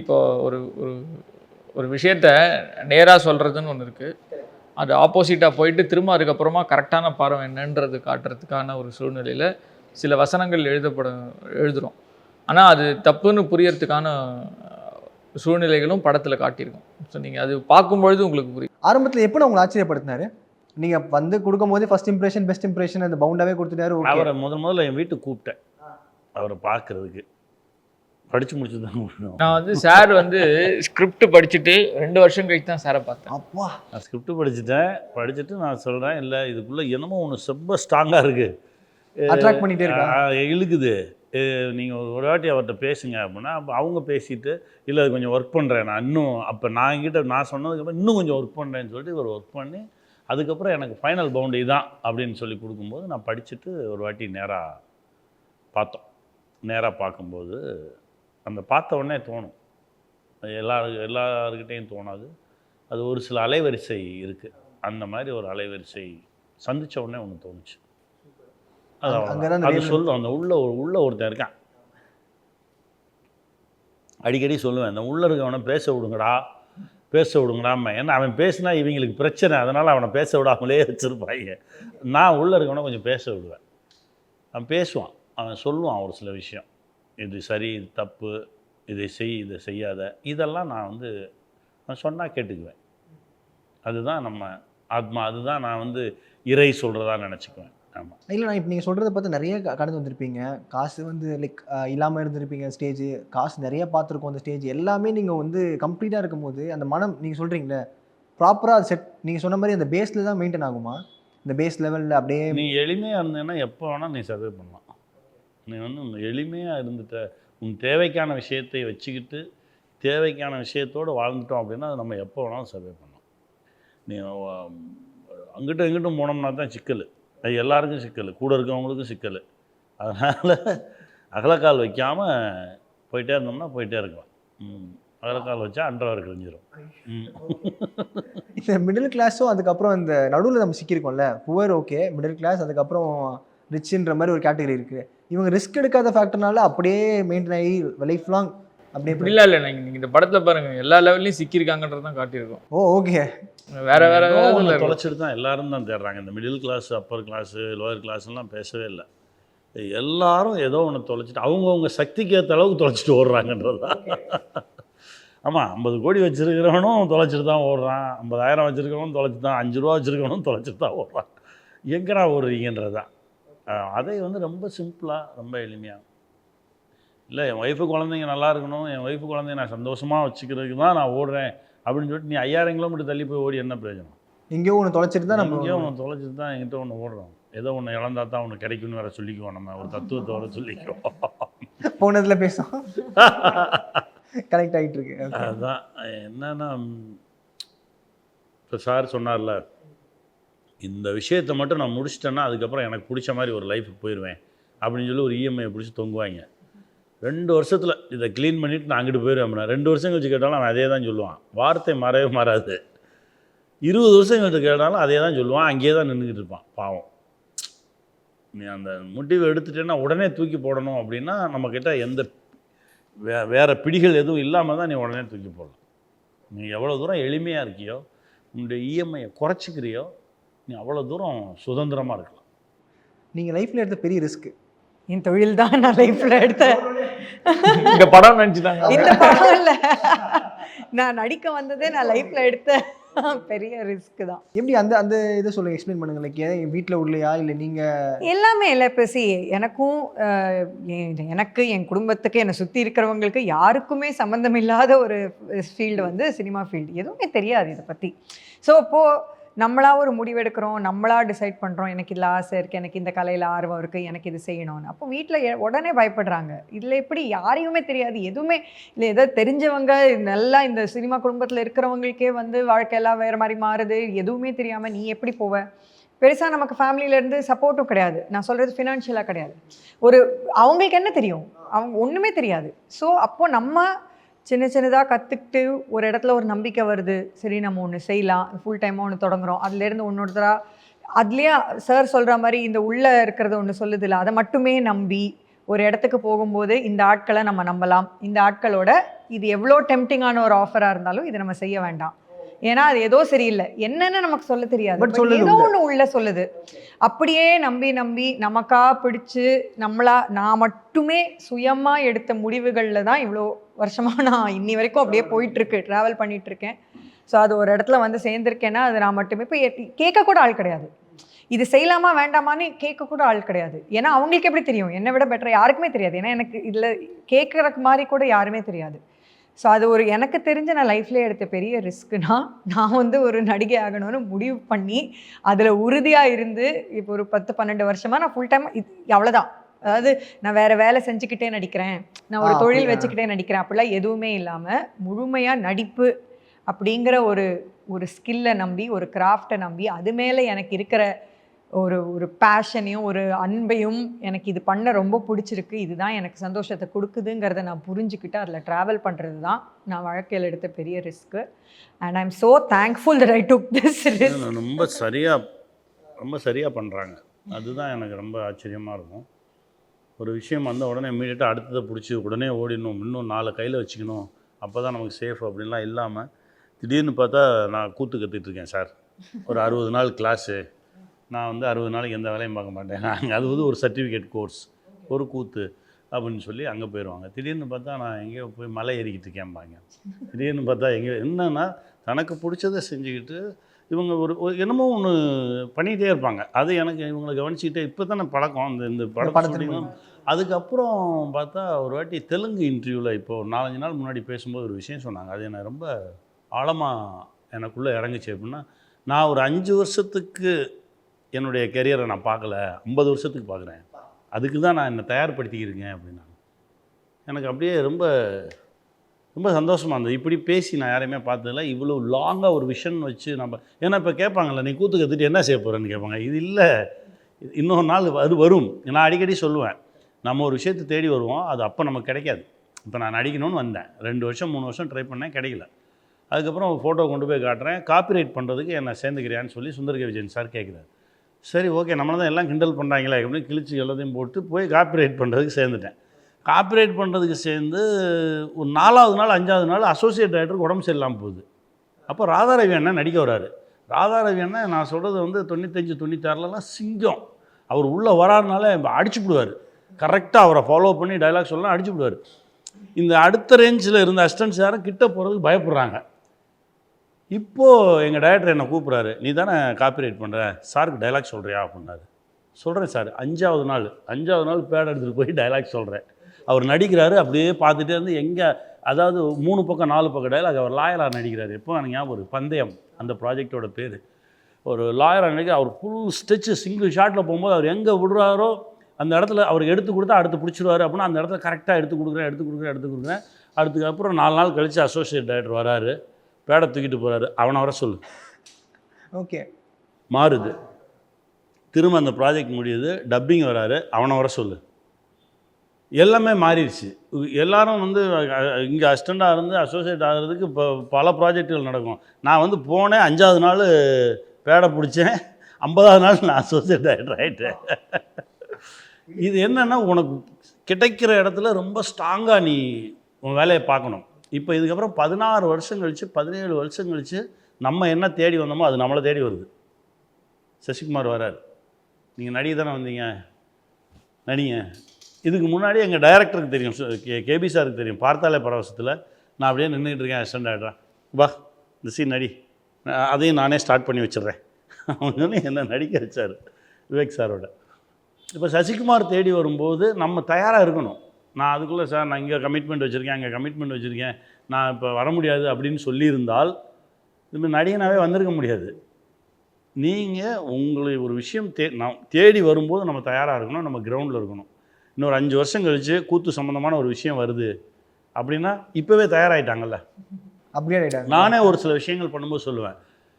இப்போ ஒரு விஷயத்த நேராக சொல்கிறதுன்னு ஒன்று இருக்குது, அது ஆப்போசிட்டாக போயிட்டு திரும்ப அதுக்கப்புறமா கரெக்டான பார்வை என்னன்றது காட்டுறதுக்கான ஒரு சூழ்நிலையில் சில வசனங்கள் எழுதுகிறோம். ஆனால் அது தப்புன்னு புரியறதுக்கான சூழ்நிலைகளும் படத்தில் காட்டியிருக்கோம். ஸோ நீங்கள் அது பார்க்கும்பொழுது உங்களுக்கு புரியும். ஆரம்பத்தில் எப்போ உங்களை ஆச்சரியப்படுத்தினாரு? நீங்கள் வந்து கொடுக்கும்போது ஃபர்ஸ்ட் இம்ப்ரெஷன் பெஸ்ட் இம்ப்ரெஷன் அந்த பவுண்டாகவே கொடுத்துட்டாரு. அவரை முதல்ல என் வீட்டுக்கு கூப்பிட்டேன் அவரை பார்க்குறதுக்கு. படித்து முடிச்சு தான் நான் வந்து சார் வந்து ஸ்கிரிப்ட் படிச்சுட்டு 2 வருஷம் கழிச்சு தான் சாரை பார்த்தேன். அப்பா, நான் ஸ்கிரிப்ட் படிச்சுட்டு நான் சொல்கிறேன், இல்லை இதுக்குள்ளே என்னமோ ஒன்று ரொம்ப ஸ்ட்ராங்காக இருக்குது, அட்ராக்ட் பண்ணிகிட்டே இருக்கா, இழுக்குது, நீங்கள் ஒரு வாட்டி அவர்கிட்ட பேசுங்க அப்படின்னா. அப்போ அவங்க பேசிட்டு இல்லை அது கொஞ்சம் ஒர்க் பண்ணுறேன் நான் இன்னும், அப்போ நான் சொன்னதுக்கப்புறம் இன்னும் கொஞ்சம் ஒர்க் பண்ணுறேன்னு சொல்லிட்டு இவர் ஒர்க் பண்ணி அதுக்கப்புறம் எனக்கு ஃபைனல் பவுண்டரி தான் அப்படின்னு சொல்லி கொடுக்கும்போது நான் படிச்சுட்டு ஒரு வாட்டி நேராக பார்த்தோம். நேராக பார்க்கும்போது அந்த பார்த்த உடனே தோணும், எல்லாருக்கிட்டையும் தோணாது, அது ஒரு சில அலைவரிசை இருக்குது. அந்த மாதிரி ஒரு அலைவரிசை சந்தித்த உடனே ஒன்று தோணுச்சு. அது சொல்லும், அந்த உள்ள ஒருத்தன் இருக்கான், அடிக்கடி சொல்லுவேன், அந்த உள்ளே இருக்கவனை பேச விடுங்கடாம. ஏன்னா அவன் பேசினா இவங்களுக்கு பிரச்சனை, அதனால் அவனை பேச விடாமலே வச்சுருப்பாங்க. நான் உள்ளே இருக்கவனை கொஞ்சம் பேச விடுவேன். அவன் பேசுவான், அவன் சொல்லுவான் ஒரு சில விஷயம், இது சரி இது தப்பு, இதை செய்யாத, இதெல்லாம் நான் சொன்னால் கேட்டுக்குவேன். அதுதான் நம்ம ஆத்மா, அதுதான் நான் வந்து இறை சொல்கிறதா நினச்சிக்குவேன். ஆமாம். இல்லை, நான் இப்போ நீங்கள் சொல்கிறத பார்த்து நிறைய கடந்து வந்திருப்பீங்க. காசு வந்து லைக் இல்லாமல் இருந்திருப்பீங்க. ஸ்டேஜ் காசு நிறைய பார்த்துருக்கோம். அந்த ஸ்டேஜ் எல்லாமே நீங்கள் வந்து கம்ப்ளீட்டாக இருக்கும்போது அந்த மனம் நீங்கள் சொல்கிறீங்களே ப்ராப்பராக அது செட், நீங்கள் சொன்ன மாதிரி அந்த பேஸில் தான் மெயின்டைன் ஆகுமா? இந்த பேஸ் லெவலில் அப்படியே நீ எளிமையாக இருந்தேன்னா எப்போ வேணால் நீ சர்வே பண்ணலாம். நீ வந்து எளிமையாக இருந்துட்ட, உன் தேவைக்கான விஷயத்தை வச்சுக்கிட்டு தேவைக்கான விஷயத்தோடு வாழ்ந்துட்டோம் அப்படின்னா அது நம்ம எப்போ வேணாலும் சர்வே பண்ணலாம். நீ அங்கிட்டும் இங்கிட்டும் போனோம்னா தான் சிக்கல். அது எல்லாருக்கும் சிக்கல், கூட இருக்கவங்களுக்கும் சிக்கல். அதனால் அகலக்கால் வைக்காமல் போயிட்டே இருந்தோம்னா போயிட்டே இருக்கலாம். அகலக்கால் வச்சா அண்டர்வேர் கிழிஞ்சிரும். இந்த மிடில் கிளாஸும் அதுக்கப்புறம் இந்த நடுவில் நம்ம சிக்கியிருக்கோம்ல, புவர் ஓகே, மிடில் கிளாஸ் அதுக்கப்புறம் ரிச்சுன்ற மாதிரி ஒரு கேட்டகரி இருக்குது. இவங்க ரிஸ்க் எடுக்காத ஃபேக்டர்னால அப்படியே மெயின்டைன் ஆகி லைஃப் லாங் அப்படியே இப்படிலாம் இல்லை. நீங்கள் இந்த படத்தில் பாருங்கள், எல்லா லெவல்லையும் சிக்கியிருக்காங்கன்றது தான் காட்டியிருக்கோம். ஓ ஓகே. வேற வேற தொலைச்சிட்டு தான் எல்லாரும் தான் தேடுறாங்க. இந்த middle class, upper class, lower கிளாஸ்லாம் பேசவே இல்லை. எல்லாரும் ஏதோ ஒன்று தொலைச்சிட்டு அவங்கவுங்க சக்திக்கு ஏற்ற அளவுக்கு தொலைச்சிட்டு ஓடுறாங்கன்றது தான். ஆமாம், 50 கோடி வச்சுருக்கிறவனும் தொலைச்சிட்டு தான் ஓடுறான், 50,000 வச்சுருக்கவனும் தொலைச்சி தான், 5 ரூபா வச்சுருக்கவனும் தொலைச்சிட்டு தான் ஓடுறான். எங்கடா ஓடுறீங்கன்றது தான். அதை வந்து ரொம்ப சிம்பிளாக, ரொம்ப எளிமையாக, இல்லை என் ஒய்ஃபு குழந்தைங்க நல்லா இருக்கணும், என் ஒய்ஃபு குழந்தைங்க நான் சந்தோஷமாக வச்சுக்கிறதுக்கு தான் நான் ஓடுறேன் அப்படின்னு சொல்லிட்டு நீ 5000 கிலோமீட்டர் தள்ளி போய் ஓடி என்ன பிரயோஜனம்? எங்கேயோ ஒன்று தொலைச்சிட்டு தான் நம்ம எங்கேயோ ஒன்று தொலைச்சிட்டு தான் எங்கிட்ட ஒன்று ஓடுறோம். ஏதோ ஒன்று இழந்தா தான் ஒன்று கிடைக்கும்னு வேறு சொல்லிக்குவோம். நம்ம ஒரு தத்துவத்தை வர சொல்லிக்குவோம். போனதில் பேசும் கனெக்ட் ஆகிட்டு இருக்கு. அதுதான் என்னன்னா, இப்போ சார் சொன்னார்ல, இந்த விஷயத்தை மட்டும் நான் முடிச்சிட்டேன்னா அதுக்கப்புறம் எனக்கு பிடிச்ச மாதிரி ஒரு லைஃபுக்கு போயிடுவேன் அப்படின்னு சொல்லி ஒரு இஎம்ஐயை பிடிச்சி தொங்குவாங்க. 2 வருஷத்தில் இதை க்ளீன் பண்ணிவிட்டு நான் அங்கிட்டு போயிடுவேன் அப்படின்னா 2 வருஷம் கழிச்சு கேட்டாலும் அவன் அதே தான் சொல்லுவான். வார்த்தை மாறவே மாறாது. 20 வருஷம் கழிச்சு கேட்டாலும் அதே தான் சொல்லுவான். அங்கேயே தான் நின்றுக்கிட்டு இருப்பான் பாவம். நீ அந்த முடிவை எடுத்துட்டேன்னா உடனே தூக்கி போடணும் அப்படின்னா நம்மக்கிட்ட எந்த வேறு பிடிகள் எதுவும் இல்லாமல் தான் நீ உடனே தூக்கி போடலாம். நீ எவ்வளோ தூரம் எளிமையாக இருக்கியோ, உன்னுடைய இஎம்ஐயை குறைச்சிக்கிறியோ, நீ அவ்வளோ தூரம் சுதந்திரமாக இருக்கலாம். நீங்கள் லைஃப்பில் எடுத்த பெரிய ரிஸ்க்கு? என் தொழில் தான் நான் லைஃப்பில் எடுத்த இந்த படம் நினச்சிட்டாங்க. இந்த படம் இல்லை, நான் நடிக்க வந்ததே நான் லைஃப்பில் எடுத்த பெரிய ரிஸ்க் தான். எப்படி அந்த அந்த இதை சொல்லுங்கள், எக்ஸ்பிளைன் பண்ணுங்கள். லைக் என் வீட்டில் உள்ளையா இல்லை நீங்கள் எல்லாமே இல்லை. இப்போ எனக்கும் எனக்கு என் குடும்பத்துக்கு என்னை சுற்றி இருக்கிறவங்களுக்கு யாருக்குமே சம்மந்தம் இல்லாத ஒரு ஃபீல்டு வந்து சினிமா ஃபீல்டு. எதுவுமே தெரியாது இதை பற்றி. ஸோ அப்போது நம்மளா ஒரு முடிவெடுக்கிறோம், நம்மளா டிசைட் பண்ணுறோம், எனக்கு இதில் ஆசை இருக்குது, எனக்கு இந்த கலையில் ஆர்வம் இருக்குது, எனக்கு இது செய்யணும்னு. அப்போ வீட்டில் உடனே பயப்படுறாங்க. இதில் எப்படி யாரையுமே தெரியாது, எதுவுமே இல்லை. ஏதோ தெரிஞ்சவங்க நல்லா இந்த சினிமா குடும்பத்தில் இருக்கிறவங்களுக்கே வந்து வாழ்க்கையெல்லாம் வேறு மாதிரி மாறுது. எதுவுமே தெரியாமல் நீ எப்படி போவ? பெருசாக நமக்கு ஃபேமிலியிலேருந்து சப்போர்ட்டும் கிடையாது. நான் சொல்கிறது ஃபினான்ஷியலாக கிடையாது. அவங்களுக்கு என்ன தெரியும்? அவங்க ஒன்றுமே தெரியாது. ஸோ அப்போது நம்ம சின்ன சின்னதாக கற்றுக்கிட்டு ஒரு இடத்துல ஒரு நம்பிக்கை வருது, சரி நம்ம ஒன்று செய்யலாம், ஃபுல் டைமாக ஒன்று தொடங்குறோம். அதுலேருந்து ஒன்னொருத்தராக அதுலேயே சார் சொல்கிற மாதிரி இந்த உள்ளே இருக்கிறது ஒன்று சொல்லுது இல்லை, அதை மட்டுமே நம்பி ஒரு இடத்துக்கு போகும்போது இந்த ஆட்களை நம்ம நம்பலாம். இந்த ஆட்களோட இது எவ்வளோ டெம்ப்டிங்கான ஒரு ஆஃபராக இருந்தாலும் இதை நம்ம செய்ய வேண்டாம். ஏன்னா அது ஏதோ சரியில்லை, என்னென்னு நமக்கு சொல்ல தெரியாது, ஏதோ ஒன்று உள்ள சொல்லுது. அப்படியே நம்பி நம்பி நமக்கா பிடிச்சி நான் மட்டுமே சுயமாக எடுத்த முடிவுகளில் தான் இவ்வளோ வருஷமாக நான் இன்னி வரைக்கும் அப்படியே போயிட்டுருக்கு, ட்ராவல் பண்ணிகிட்ருக்கேன். ஸோ அது ஒரு இடத்துல வந்து சேர்ந்துருக்கேன்னா அது நான் மட்டுமே. இப்போ கேட்கக்கூட ஆள் கிடையாது, இது செய்யலாமா வேண்டாமான்னு கேட்கக்கூட ஆள் கிடையாது. ஏன்னா அவங்களுக்கு எப்படி தெரியும்? என்னை விட பெட்டர் யாருக்குமே தெரியாது. ஏன்னா எனக்கு இதில் கேட்குறக்கு மாதிரி கூட யாருமே தெரியாது. ஸோ அது ஒரு எனக்கு தெரிஞ்ச நான் லைஃப்லேயே எடுத்த பெரிய ரிஸ்க்குனா, நான் வந்து ஒரு நடிகை ஆகணும்னு முடிவு பண்ணி அதில் உறுதியாக இருந்து இப்போ ஒரு 10-12 வருஷமாக நான் ஃபுல் டைம் அவ்வளோதான். அதாவது நான் வேறு வேலை செஞ்சுக்கிட்டே நடிக்கிறேன், நான் ஒரு தொழில் வச்சுக்கிட்டே நடிக்கிறேன், அப்படிலாம் எதுவுமே இல்லாமல் முழுமையாக நடிப்பு அப்படிங்கிற ஒரு ஸ்கில்லை நம்பி, ஒரு கிராஃப்டை நம்பி, அது மேலே எனக்கு இருக்கிற ஒரு பேஷனையும் ஒரு அன்பையும், எனக்கு இது பண்ண ரொம்ப பிடிச்சிருக்கு, இதுதான் எனக்கு சந்தோஷத்தை கொடுக்குதுங்கிறத நான் புரிஞ்சுக்கிட்டு அதில் ட்ராவல் பண்ணுறது தான் நான் வாழ்க்கையில் எடுத்த பெரிய risk. And I am so thankful that I took this risk. ரொம்ப சரியாக பண்ணுறாங்க. அதுதான் எனக்கு ரொம்ப ஆச்சரியமாக இருக்கும். ஒரு விஷயம் வந்த உடனே இம்மீடியட்டாக அடுத்ததை பிடிச்சி உடனே ஓடிடணும், இன்னும் 4 கையில் வச்சுக்கணும், அப்போ தான் நமக்கு சேஃப் அப்படின்லாம் இல்லாமல், திடீர்னு பார்த்தா நான் கூத்து கற்றுட்ருக்கேன் சார், ஒரு 60 நாள் கிளாஸு, நான் வந்து 60 நாளைக்கு எந்த வேலையும் பார்க்க மாட்டேன், அது வந்து ஒரு சர்டிஃபிகேட் கோர்ஸ், ஒரு கூத்து அப்படின்னு சொல்லி அங்கே போயிடுவாங்க. திடீர்னு பார்த்தா நான் எங்கேயோ போய் மலை ஏறிக்கிட்டு இருக்கேன்பாங்க. திடீர்னு பார்த்தா என்னன்னா தனக்கு பிடிச்சதை செஞ்சுக்கிட்டு இவங்க என்னமோ ஒன்று பண்ணிகிட்டே இருப்பாங்க. அது எனக்கு இவங்களை கவனிச்சுக்கிட்டே இப்போ தானே பழக்கம் இந்த படத்தை. அதுக்கப்புறம் பார்த்தா ஒரு வாட்டி தெலுங்கு இன்டர்வியூவில் இப்போது 4-5 நாள் முன்னாடி பேசும்போது ஒரு விஷயம் சொன்னாங்க. அது என்னை ரொம்ப ஆழமாக எனக்குள்ளே இறங்குச்சு. அப்படின்னா, நான் ஒரு 5 வருஷத்துக்கு என்னுடைய கெரியரை நான் பார்க்கல, 50 வருஷத்துக்கு பார்க்குறேன். அதுக்கு தான் நான் என்னை தயார்படுத்திக்கிருக்கேன் அப்படின்னா. எனக்கு அப்படியே ரொம்ப ரொம்ப சந்தோஷமாக இருந்தது. இப்படி பேசி நான் யாரையுமே பார்த்ததில்ல. இவ்வளோ லாங்காக ஒரு விஷன் வச்சு நம்ம ஏன்னா இப்போ கேட்பாங்கள்ல, நீ கூத்து கற்றுட்டு என்ன செய்ய போகிறேன்னு கேட்பாங்க. இது இல்லை, இன்னொரு நாள் அது வரும். நான் அடிக்கடி சொல்லுவேன், நம்ம ஒரு விஷயத்தை தேடி வருவோம், அது அப்போ நமக்கு கிடைக்காது. இப்போ நான் நடிக்கணும்னு வந்தேன், 2 வருஷம் 3 வருஷம் ட்ரை பண்ணேன், கிடைக்கல. அதுக்கப்புறம் ஃபோட்டோ கொண்டு போய் காட்டுறேன், காப்பிரைட் பண்ணுறதுக்கு என்னை சேர்ந்துக்கிறியான்னு சொல்லி சுந்தர் விஜயன் சார் கேட்குறாரு. சரி ஓகே, நம்மளை தான் எல்லாம் கிண்டல் பண்ணுறாங்களே அப்படின்னு கிழிச்சு எல்லாத்தையும் போட்டு போய் காப்பிரைட் பண்ணுறதுக்கு சேர்ந்துட்டேன். காப்பிரைட் பண்ணுறதுக்கு சேர்ந்து ஒரு 4வது நாள் 5வது நாள் அசோசியேட் டைரக்டருக்கு உடம்பு சரியில்லாமல் போகுது. அப்போ ராதாரவி அண்ணன் நடிக்க வராரு. ராதாரவி அண்ணன் நான் சொல்கிறது வந்து 95 96லலாம் சிங்கம். அவர் உள்ளே வராருனால அடிச்சுப்பிடுவார். கரெக்டாக அவரை ஃபாலோ பண்ணி டைலாக் சொல்லலாம், அடிச்சுப்பிடுவார். இந்த அடுத்த ரேஞ்சில் இருந்த அசிஸ்டன்ட்ஸ் யாரும் கிட்ட போகிறதுக்கு பயப்படுறாங்க. இப்போது எங்கள் டைரக்டர் என்னை கூப்பிட்றாரு, நீ தானே காப்பிரைட் பண்ணுற, சாருக்கு டைலாக் சொல்கிறியா அப்படின்னாரு. சொல்கிறேன் சார். 5வது நாள் பேட் எடுத்துகிட்டு போய் டைலாக் சொல்கிறேன். அவர் நடிக்கிறாரு, அப்படியே பார்த்துட்டே இருந்து எங்கே, அதாவது 3 பக்கம் 4 பக்கம் டைலாக். அவர் லாயராக நடிக்கிறார். எப்போ எனக்கு ஞாபகம் ஒரு பந்தயம், அந்த ப்ராஜெக்டோட பேர். ஒரு லாயராக நடிக்க அவர் ஃபுல் ஸ்டெச்சு சிங்கிள் ஷாட்டில் போகும்போது அவர் எங்கே விடுறாரோ அந்த இடத்துல அவருக்கு எடுத்து கொடுத்தா அடுத்து பிடிச்சிருவாரு. அப்படின்னா அந்த இடத்துல கரெக்டாக எடுத்து கொடுக்குறேன். அதுக்கப்புறம் 4 நாள் கழித்து அசோசியேட் டைரக்டர் வராரு, பேடை தூக்கிட்டு போகிறாரு. அவனை வர சொல்லு. ஓகே, மாறுது. திரும்ப அந்த ப்ராஜெக்ட் முடியுது, டப்பிங் வராரு, அவனை வர சொல்லு. எல்லாமே மாறிடுச்சு. எல்லாரும் வந்து இங்கே அசிஸ்டண்ட்டாக இருந்து அசோசியேட் ஆகிறதுக்கு இப்போ பல ப்ராஜெக்டுகள் நடக்கும். நான் வந்து போனேன், 5வது நாள் பேடை பிடிச்சேன், 50வது நாள் நான் அசோசியேட் டைரக்டர் ஆகிட்டேன். இது என்னென்னா, உனக்கு கிடைக்கிற இடத்துல ரொம்ப ஸ்ட்ராங்காக நீ உன் வேலையை பார்க்கணும். இப்போ இதுக்கப்புறம் 16 வருஷம் கழித்து 17 வருஷம் கழித்து நம்ம என்ன தேடி வந்தோமோ அது நம்மளை தேடி வருது. சசிகுமார் வரார், நீங்கள் நடிகை தானே வந்தீங்க, நடிங்க. இதுக்கு முன்னாடி எங்கள் டைரக்டருக்கு தெரியும், கேபி சாருக்கு தெரியும். பார்த்தாலே பரவசத்தில் நான் அப்படியே நின்றுட்டு இருக்கேன், அசிஸ்டன்ட் டைரக்டரா, வா இந்த சீன் நடி, அதையும் நானே ஸ்டார்ட் பண்ணி வச்சிடுறேன் அவங்க என்ன நடிக்க வச்சார் விவேக் சாரோட. இப்போ சசிகுமார் தேடி வரும்போது நம்ம தயாராக இருக்கணும். நான் அதுக்குள்ளே சார் நான் இங்கே கமிட்மெண்ட் வச்சுருக்கேன், அங்கே கமிட்மெண்ட் வச்சுருக்கேன், நான் இப்போ வர முடியாது அப்படின்னு சொல்லியிருந்தால் இதுமாதிரி நடிகனாவே வந்திருக்க முடியாது. நீங்கள் உங்களை ஒரு விஷயம் தேடி வரும்போது நம்ம தயாராக இருக்கணும், நம்ம கிரவுண்டில் இருக்கணும். இன்னொரு 5 வருஷம் கழித்து கூத்து சம்மந்தமான ஒரு விஷயம் வருது அப்படின்னா இப்போவே தயாராகிட்டாங்கல்ல, அப்கிரேட் ஆகிட்டாங்க. நானே ஒரு சில விஷயங்கள் பண்ணும்போது சொல்லுவேன்,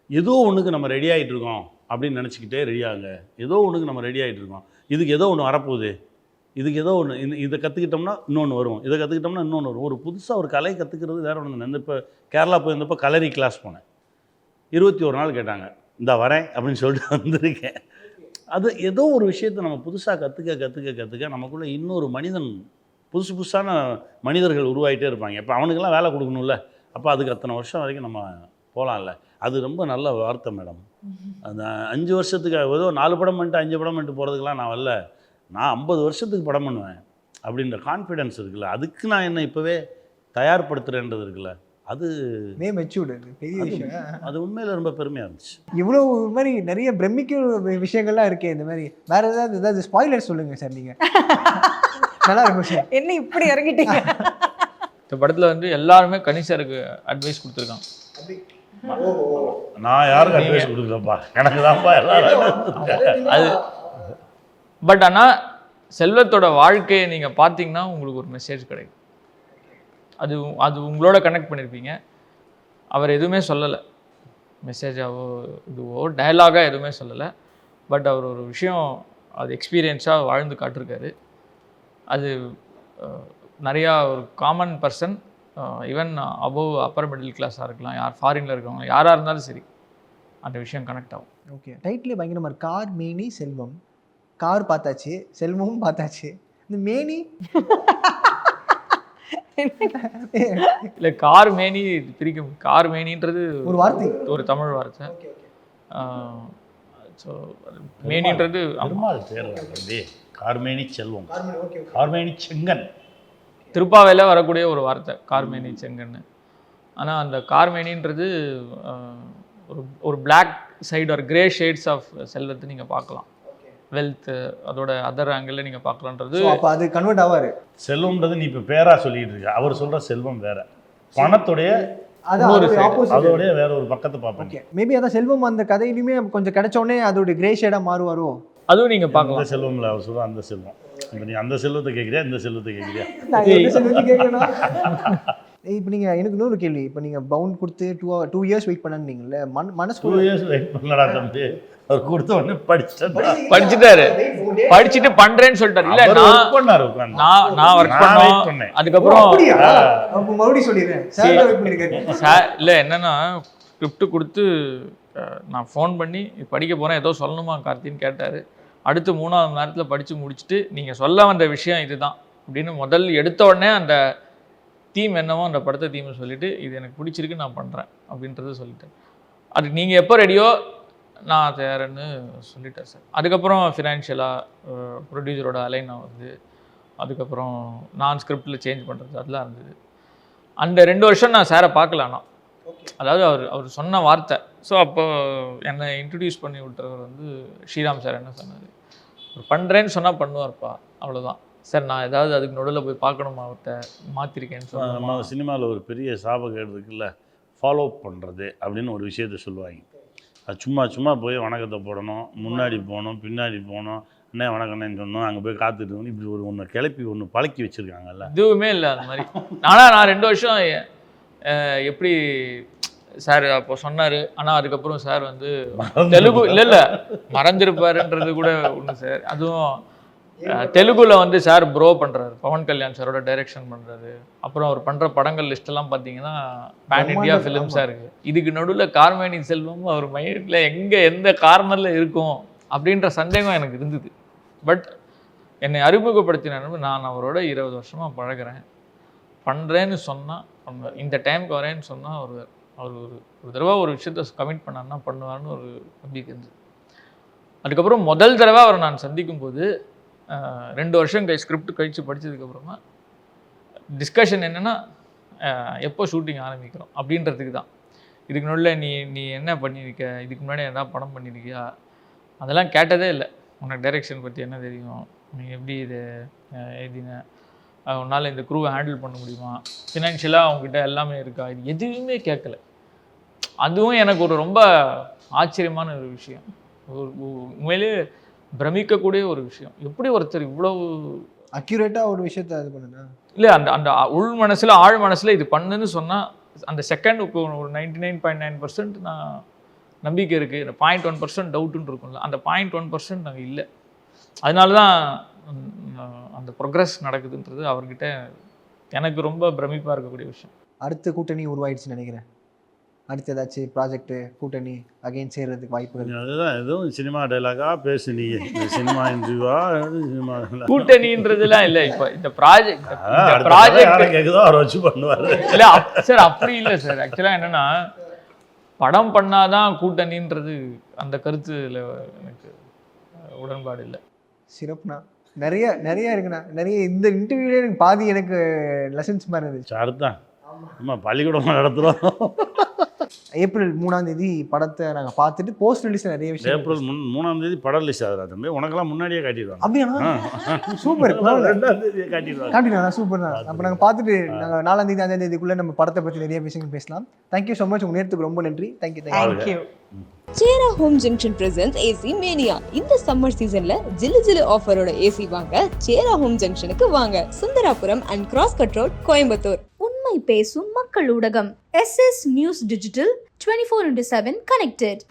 ஏதோ ஒன்றுக்கு நம்ம ரெடி ஆகிட்டு இருக்கோம் அப்படின்னு நினச்சிக்கிட்டே ரெடியாகுங்க. ஏதோ ஒன்றுக்கு நம்ம ரெடி ஆகிட்டு இருக்கோம், இதுக்கு ஏதோ ஒன்று வரப்போகுது, இதுக்கு ஏதோ ஒன்று, இதை கற்றுக்கிட்டோம்னா இன்னொன்று வரும், இதை கற்றுக்கிட்டோம்னா இன்னொன்று வரும். ஒரு புதுசாக ஒரு கலை கற்றுக்கிறது வேறு ஒன்று. இந்த இப்போ கேரளா போயிருந்தப்போ கலரி கிளாஸ் போனேன். 21 நாள் கேட்டாங்க, இந்த வரேன் அப்படின்னு சொல்லிட்டு வந்திருக்கேன். அது ஏதோ ஒரு விஷயத்தை நம்ம புதுசாக கற்றுக்க நமக்குள்ளே இன்னொரு மனிதன், புதுசான மனிதர்கள் உருவாகிட்டே இருப்பாங்க. இப்போ அவனுக்கெல்லாம் வேலை கொடுக்கணும்ல, அப்போ அதுக்கு அத்தனை வருஷம் வரைக்கும் நம்ம போகலாம்ல. அது ரொம்ப நல்ல வார்த்தை மேடம். அந்த 5 வருஷத்துக்கு ஏதோ 4 படம் பண்ணிட்டு 5 படம் பண்ணிட்டு போகிறதுக்கெலாம் நான் வரல, நான் 50 வருஷத்துக்கு படம் பண்ணுவேன் அப்படின்ற கான்ஃபிடென்ஸ் இருக்குல்ல, அதுக்கு நான் என்ன இப்போவே தயார்படுத்துகிறேன்றது இருக்குல்ல, அது மெச்சூர்டு பெரிய விஷயம். அது உண்மையில் ரொம்ப பெருமையாக இருந்துச்சு. இவ்வளோ இது மாதிரி நிறைய பிரமிக்க விஷயங்கள்லாம் இருக்கே. இந்த மாதிரி வேறு ஏதாவது ஸ்பாய்லர் சொல்லுங்கள் சார், நீங்கள் நல்லா இருக்கும் சார். என்ன இப்படி இறங்கிட்டீங்க? இந்த படத்தில் வந்து எல்லாருமே கணிசருக்கு அட்வைஸ் கொடுத்துருக்காங்க. நான் யாருக்கு அட்வைஸ் கொடுக்கலப்பா, எனக்கு தான்ப்பா எல்லாரும் அது. பட் ஆனால் செல்வத்தோட வாழ்க்கையை நீங்கள் பார்த்தீங்கன்னா உங்களுக்கு ஒரு மெசேஜ் கிடைக்கும். அது உங்களோட கனெக்ட் பண்ணியிருப்பீங்க. அவர் எதுவுமே சொல்லலை, மெசேஜாவோ இதுவோ டயலாகாக எதுவுமே சொல்லலை. பட் அவர் ஒரு விஷயம் அது எக்ஸ்பீரியன்ஸாக வாழ்ந்து காட்டிருக்காரு. அது நிறையா ஒரு common person, even above upper middle கிளாஸாக இருக்கலாம், யார் ஃபாரினில் இருக்கவங்க யாராக இருந்தாலும் சரி, அந்த விஷயம் கனெக்ட் ஆகும். ஓகே, டைட்டிலே பயங்கரமாக இருக்கு. கார் மேனி செல்வம். கார் பார்த்தாச்சு, செல்வமும் பார்த்தாச்சு, இந்த மேனி இல்லை, கார் மேனி பிரிக்கும். கார் மேனின்றது ஒரு வார்த்தை, ஒரு தமிழ் வார்த்தை. ஸோ மேனின்றது கார்மேனி செல்வம், கார்மேனி செங்கன், திருப்பாவையில் வரக்கூடிய ஒரு வார்த்தை கார்மேனி செங்கன்னு. ஆனால் அந்த கார்மேனின்றது ஒரு பிளாக் சைடு ஒரு கிரே ஷேட்ஸ் ஆஃப் செல்வத்தை நீங்கள் பார்க்கலாம். வெல்த்து அதோட அதர் ஆங்கிளில் நீங்கள் பார்க்கலான்றது. அப்போ அது கன்வெர்ட் ஆவார். செல்வம்ன்றது நீ இப்போ பேரா சொல்லிட்டு இருக்க, அவர் சொல்கிற செல்வம் வேற, பணத்துடைய அதோடைய வேற ஒரு பக்கத்தை பார்ப்போம். மேபி அதான் செல்வம் அந்த கதையிலுமே கொஞ்சம் கிடைச்ச உடனே அதோட கிரே ஷேடாக மாறுவாரோ, அதுவும் நீங்கள் பார்க்கலாம். அந்த செல்வம்ல அவர் சொல்ற அந்த செல்வம். இப்போ நீ அந்த செல்வத்தை கேட்குறியா இந்த செல்வத்தை கேட்குறியா? இப்போ நீங்கள் எனக்கு இன்னொரு கேள்வி, இப்போ நீங்கள் பவுண்ட் கொடுத்து 2 years வெயிட் பண்ணீங்கல்ல, மனசு 2 years வெயிட் பண்ணலடா தம்பி, அவர் கொடுத்த உடனே படிச்சுட்டாரு, படிச்சுட்டு பண்றேன்னு சொல்லிட்டாரு. இல்ல நான் ஒர்க் பண்ணேன், அதுக்கப்புறம் மறுபடியும் சொல்லிடுறேன் சார். இல்லை என்னன்னா ஸ்கிரிப்ட் கொடுத்து நான் ஃபோன் பண்ணி படிக்க போகிறேன், ஏதோ சொல்லணுமா கார்த்தின்னு கேட்டார். அடுத்து 3வது மணி நேரத்தில் படித்து முடிச்சுட்டு நீங்கள் சொல்ல வந்த விஷயம் இதுதான் அப்படின்னு முதல் எடுத்த உடனே அந்த தீம் என்னவோ அந்த படத்தை தீமை சொல்லிவிட்டு இது எனக்கு பிடிச்சிருக்கு நான் பண்ணுறேன் அப்படின்றத சொல்லிட்டேன். அது நீங்கள் எப்போ ரெடியோ நான் தயார்ன்னு சொல்லிட்டேன் சார். அதுக்கப்புறம் ஃபினான்ஷியலாக ப்ரொடியூசரோட அலைன் ஆகுது, அதுக்கப்புறம் நான் ஸ்கிரிப்டில் சேஞ்ச் பண்ணுறது அதெல்லாம் இருந்தது. அந்த 2 வருஷம் நான் சாரை பார்க்கலான்னா, அதாவது அவர் சொன்ன வார்த்தை. ஸோ அப்போ என்னை இன்ட்ரடியூஸ் பண்ணி விட்டவர் வந்து ஸ்ரீராம் சார் என்ன சொன்னார், அவர் பண்ணுறேன்னு சொன்னால் பண்ணுவார்ப்பா, அவ்வளோதான் சார். நான் ஏதாவது அதுக்கு நடுவில் போய் பார்க்கணுமா அவர்கிட்ட மாற்றிருக்கேன்னு சொன்னால். நம்ம சினிமாவில் ஒரு பெரிய சாபகம் இருக்குல்ல, ஃபாலோ பண்ணுறது அப்படின்னு ஒரு விஷயத்த சொல்லுவாங்க. அது சும்மா போய் வணக்கத்தை போடணும், முன்னாடி போகணும், பின்னாடி போகணும், அண்ணே வணக்கண்ணேன்னு சொன்னோம், அங்கே போய் காத்துட்டு இப்படி ஒன்று கிளப்பி ஒன்று பழக்கி வச்சுருக்காங்கல்ல. எதுவுமே இல்லை அந்த மாதிரி. நான் 2 வருஷம் எப்படி சார் அப்போ சொன்னார். ஆனால் அதுக்கப்புறம் சார் வந்து தெலுங்கு இல்லை மறந்துருப்பாருன்றது கூட ஒன்று சார். அதுவும் தெலுங்குல வந்து சார் ப்ரோ பண்ணுறாரு, பவன் கல்யாண் சாரோட டைரக்ஷன் பண்ணுறாரு. அப்புறம் அவர் பண்ணுற படங்கள் லிஸ்ட்டெல்லாம் பார்த்தீங்கன்னா பேன் இண்டியா ஃபிலிம்ஸாக இருக்குது. இதுக்கு நடுவில் கார்மேனி செல்வம் அவர் மைண்டில் எந்த கார்னரில் இருக்கும் அப்படின்ற சந்தேகம் எனக்கு இருந்தது. பட் என்னை அறிமுகப்படுத்தின நான் அவரோட 20 வருஷமாக பழகிறேன், பண்ணுறேன்னு சொன்னால் பண்ணுவார், இந்த டைமுக்கு வரேன்னு சொன்னால் அவர் ஒரு தடவை ஒரு விஷயத்த கமிட் பண்ணார்னா பண்ணுவார்னு ஒரு நம்பிக்கை இருந்தது. அதுக்கப்புறம் முதல் தடவை அவரை நான் சந்திக்கும் போது 2 வருஷம் ஸ்கிரிப்ட் கழித்து படித்ததுக்கப்புறமா டிஸ்கஷன் என்னென்னா எப்போ ஷூட்டிங் ஆரம்பிக்கிறோம் அப்படின்றதுக்கு தான். இதுக்கு முன்னாடி நீ என்ன பண்ணியிருக்க, இதுக்கு முன்னாடி என்ன படம் பண்ணியிருக்கியா, அதெல்லாம் கேட்டதே இல்லை. உனக்கு டைரெக்ஷன் பற்றி என்ன தெரியும், நீ எப்படி இது எழுதின, உன்னால் இந்த குரூவை ஹேண்டில் பண்ண முடியுமா, ஃபினான்ஷியலாக அவங்ககிட்ட எல்லாமே இருக்கா, இது எதுவுமே கேட்கல. அதுவும் எனக்கு ஒரு ரொம்ப ஆச்சரியமான ஒரு விஷயம், உண்மையிலே பிரமிக்கக்கூடிய ஒரு விஷயம். எப்படி ஒருத்தர் இவ்வளவு அக்யூரேட்டாக ஒரு விஷயத்தை இது பண்ணுனா இல்லை, அந்த உள் மனசில் ஆழ் மனசில் இது பண்ணுன்னு சொன்னால் அந்த செகண்டுக்கு ஒரு 99.9% நான் நம்பிக்கை இருக்குது. இந்த 0.1% டவுட்டுன்னு இருக்கும்ல, அந்த 0.1% நாங்கள் இல்லை. அதனால தான் அந்த ப்ரோக்ரஸ் நடக்குதுன்றது அவர்கிட்ட எனக்கு ரொம்ப பிரமிப்பாக இருக்கக்கூடிய விஷயம். அடுத்த கூட்டணி உருவாயிடுச்சுன்னு நினைக்கிறேன். அடுத்து ஏதாச்சும் ப்ராஜெக்ட் கூட்டணி அகைன் சேர்றதுக்கு வாய்ப்புகள்? அதுதான் எதுவும் சினிமா டைலாகா பேசுனீங்க, சினிமா இன்டர்வியூவா, சினிமா கூட்டணின்றதுலாம் இல்லை. இப்போ இந்த ப்ராஜெக்ட் கேட்குதோ அவர் வச்சு பண்ணுவார். இல்லை சார், அப்படி இல்லை சார். ஆக்சுவலாக என்னென்னா படம் பண்ணாதான் கூட்டணின்றது அந்த கருத்துல எனக்கு உடன்பாடு இல்லை. சிறப்புண்ணா, நிறைய இருக்குண்ணா. நிறைய இந்த இன்டர்வியூலே எனக்கு பாதி எனக்கு லெசன்ஸ் மாதிரி இருந்துச்சு. அதுதான் ஆமா, பள்ளிக்கூடம் நடத்துகிறோம். ஏப்ரல் 3ஆம் தேதி படத்தை நாங்கள் பார்த்துட்டு போஸ்ட் ரிலீஸ் நிறைய விஷயம். ஏப்ரல் 3ஆம் தேதி படம் ரிலீஸ் ஆகுதா தம்பி? உனக்கெல்லாம் முன்னாடியே காட்டிடுவாங்க. அப்படியா? சூப்பர். 2ஆம் தேதி காட்டிடுவாங்க. சூப்பர் தான். அப்போ நாங்கள் பார்த்துட்டு நாங்கள் 4ஆம் தேதி 5ஆம் தேதிக்குள்ளே நம்ம படத்தை பற்றி நிறைய விஷயங்கள் பேசலாம். Thank you so much. உங்கள் நேரத்துக்கு ரொம்ப நன்றி. Thank you. Sera home junction presents AC mania. இந்த சம்மர் சீசன்ல ஜில்லு ஆஃபரோட ஏசி வாங்க சேரா ஹோம் ஜங்ஷனுக்கு வாங்க. Sundarapuram and cross cut road, Coimbatore. உண்மை பேசும் மக்கள் ஊடகம் SS நியூஸ் டிஜிட்டல் 24/7 கனெக்டட்.